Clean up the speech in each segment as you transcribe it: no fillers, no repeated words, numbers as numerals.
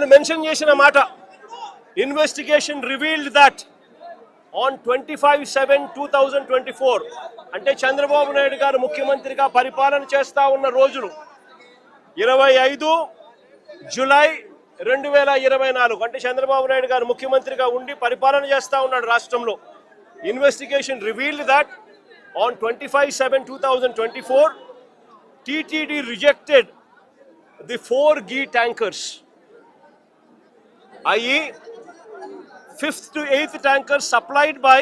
వాళ్ళు మెన్షన్ చేసిన మాట, ఇన్వెస్టిగేషన్ రివీల్డ్ దట్ ఆన్ 25/7/2024 అంటే చంద్రబాబు నాయుడు గారు ముఖ్యమంత్రిగా పరిపాలన చేస్తా ఉన్న రోజులు 25 జూలై 2024 అంటే చంద్రబాబు నాయుడు గారు ముఖ్యమంత్రిగా ఉండి పరిపాలన చేస్తా ఉన్నాడు రాష్ట్రంలో. Investigation revealed that on 25/7/2024 TTD rejected the 4 ghee tankers, i.e. 5th to 8th tankers supplied by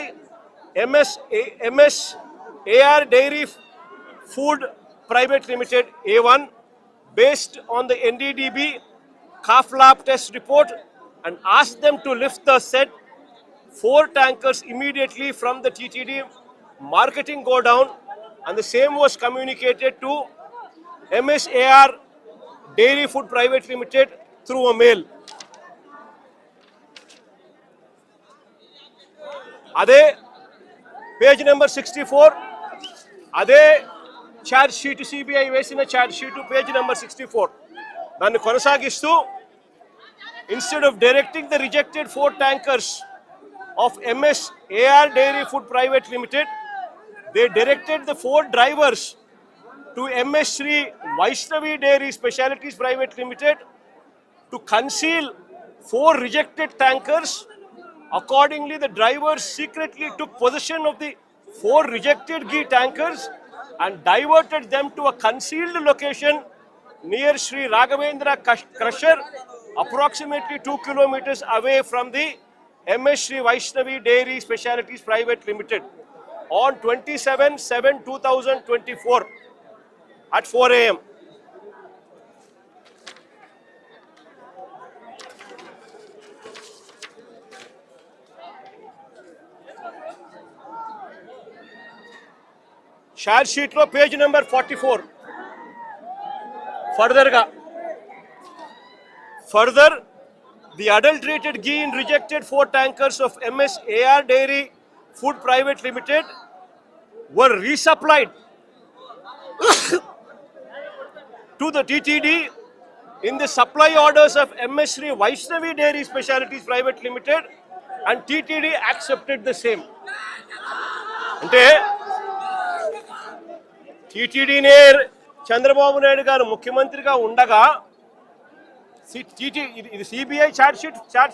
MS AR Dairy Food Private Limited A1 based on the NDDB calf lab test report and asked them to lift the said 4 tankers immediately from the TTD marketing godown, and the same was communicated to MS AR Dairy Food Private Limited through a mail. అదే page number 64, అదే charge sheet, CBI వేసిన charge sheet page number 64 దాన్ని కొనసాగిస్తూ instead of directing the rejected 4 tankers of MS AR Dairy Food Private Limited, they directed the 4 drivers to MS Shri Vaishnavi Dairy Specialities Private Limited to conceal 4 rejected tankers. Accordingly, the drivers secretly took possession of the 4 rejected ghee tankers and diverted them to a concealed location near Sri Raghavendra Crusher, approximately 2 kilometers away from the MS Shri Vaishnavi Dairy Specialities Private Limited on 27/7/2024 at 4 a.m. Charge షీట్లో page number 44 further the adulterated ghee in rejected 4 tankers of MS AR Dairy Food Private Limited were resupplied to the TTD in the supply orders of MS Shri Vaishnavi Dairy Specialities Private Limited, and TTD accepted the same. అంటే టీటీడీనే చంద్రబాబు నాయుడు గారు ముఖ్యమంత్రిగా ఉండగా ఇది CBI charge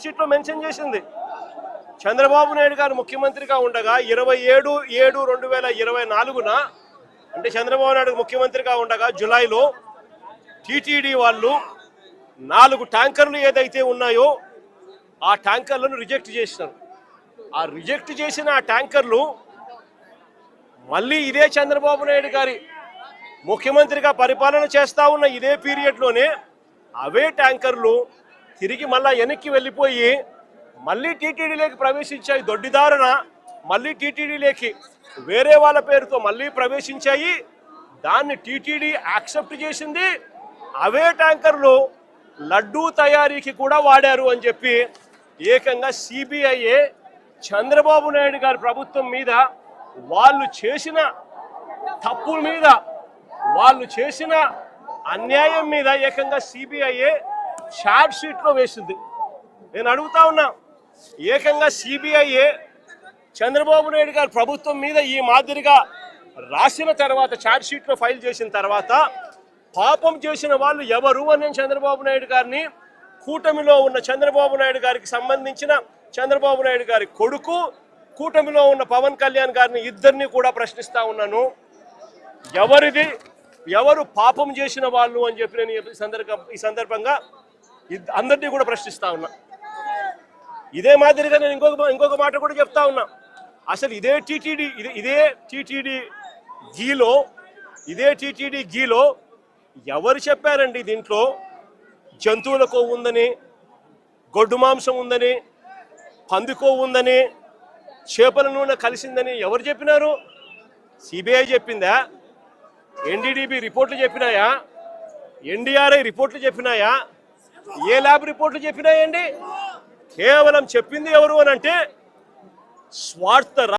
షీట్లో mention చేసింది. చంద్రబాబు నాయుడు గారు ముఖ్యమంత్రిగా ఉండగా 27/7/2024 అంటే చంద్రబాబు నాయుడు ముఖ్యమంత్రిగా ఉండగా జూలైలో టీటీడీ వాళ్ళు 4 ట్యాంకర్లు ఏదైతే ఉన్నాయో ఆ ట్యాంకర్లను రిజెక్ట్ చేసినారు. ఆ రిజెక్ట్ చేసిన ఆ ట్యాంకర్లు మళ్ళీ ఇదే చంద్రబాబు నాయుడు గారి ముఖ్యమంత్రిగా పరిపాలన చేస్తూ ఉన్న ఇదే పీరియడ్లోనే అవే ట్యాంకర్లు తిరిగి మళ్ళీ వెనక్కి వెళ్ళిపోయి మళ్ళీ టీటీడీలోకి ప్రవేశించాయి. దొడ్డిదారున మళ్ళీ టీటీడీలోకి వేరే వాళ్ళ పేరుతో మళ్ళీ ప్రవేశించాయి. దాన్ని టీటీడీ యాక్సెప్ట్ చేసింది. అవే ట్యాంకర్లు లడ్డూ తయారీకి కూడా వాడారు అని చెప్పి ఏకంగా సిబిఐఏ చంద్రబాబు నాయుడు గారి ప్రభుత్వం మీద, వాళ్ళు చేసిన తప్పుల మీద, వాళ్ళు చేసిన అన్యాయం మీద ఏకంగా సిబిఐఏ ఛార్జ్ షీట్లో వేసింది. నేను అడుగుతా ఉన్నా, ఏకంగా సిబిఐఏ చంద్రబాబు నాయుడు గారి ప్రభుత్వం మీద ఈ మాదిరిగా రాసిన తర్వాత, ఛార్జ్ షీట్లో ఫైల్ చేసిన తర్వాత పాపం చేసిన వాళ్ళు ఎవరు అని చంద్రబాబు నాయుడు గారిని, కూటమిలో ఉన్న చంద్రబాబు నాయుడు గారికి సంబంధించిన చంద్రబాబు నాయుడు గారి కొడుకు, కూటమిలో ఉన్న పవన్ కళ్యాణ్ గారిని ఇద్దరిని కూడా ప్రశ్నిస్తా ఉన్నాను. ఎవరు పాపం చేసిన వాళ్ళు అని చెప్పి నేను ఈ సందర్భంగా అందరినీ కూడా ప్రశ్నిస్తా ఉన్నా. ఇదే మాదిరిగా నేను ఇంకొక మాట కూడా చెప్తా ఉన్నా. అసలు ఇదే టీటీడీ గీలో ఎవరు చెప్పారండి దీంట్లో జంతువుల కొవ్వు ఉందని, గొడ్డు మాంసం ఉందని, పంది కొవ్వు ఉందని, చేపల నూనె కలిసిందని ఎవరు చెప్పినారు? సిబిఐ చెప్పిందా? ఎన్డీడీబీ రిపోర్ట్లు చెప్పినాయా? ఎన్డీఆర్ఐ రిపోర్ట్లు చెప్పినాయా? ఏ ల్యాబ్ రిపోర్ట్లు చెప్పినాయండి? కేవలం చెప్పింది ఎవరు అని అంటే స్వార్థ